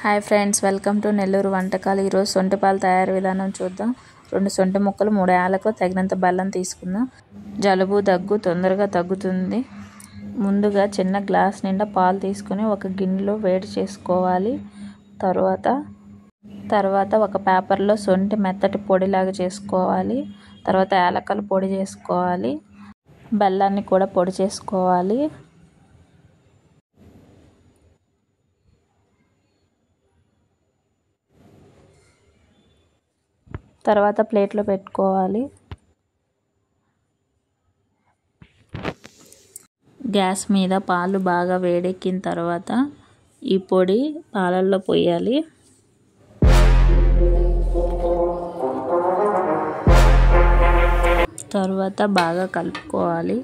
Hi friends, welcome to Nellore వంటకాలు. ఈరోజు సొంటి పాలు తయారు విధానం చూద్దాం. 2 సొంటి ముక్కలు, 3 యాలకులు, తగినంత బెల్లం తీసుకుందాం. జలుబు దగ్గు తొందరగా తగ్గుతుంది. ముందుగా చిన్న గ్లాస్ నిండా పాలు తీసుకుని ఒక గిన్నెలో వేడి చేసుకోవాలి. తర్వాత ఒక పేపర్లో సొంటి మెత్తటి పొడిలాగా చేసుకోవాలి. తర్వాత యాలకులు పొడి చేసుకోవాలి. బెల్లాన్ని కూడా పొడి చేసుకోవాలి. తర్వాత ప్లేట్లో పెట్టుకోవాలి. గ్యాస్ మీద పాలు బాగా వేడెక్కిన తర్వాత ఈ పొడి పాలల్లో పోయాలి. తర్వాత బాగా కలుపుకోవాలి.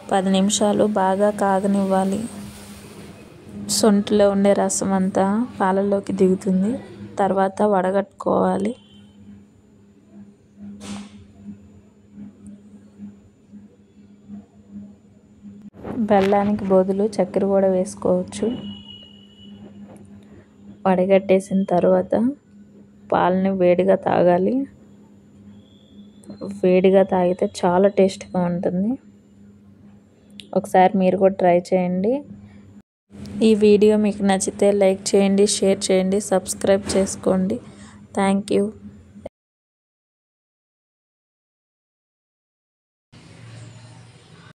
పది నిమిషాలు బాగా కాగనివ్వాలి. సొంటిలో ఉండే రసం అంతా పాలల్లోకి దిగుతుంది. తర్వాత వడగట్టుకోవాలి. బెల్లానికి బదులు చక్కెర కూడా వేసుకోవచ్చు. వడగట్టేసిన తర్వాత పాలని వేడిగా తాగాలి. వేడిగా తాగితే చాలా టేస్ట్గా ఉంటుంది. ఒకసారి మీరు కూడా ట్రై చేయండి. ఈ వీడియో మీకు నచ్చితే లైక్ చేయండి, షేర్ చేయండి, సబ్స్క్రైబ్ చేసుకోండి. Thank you.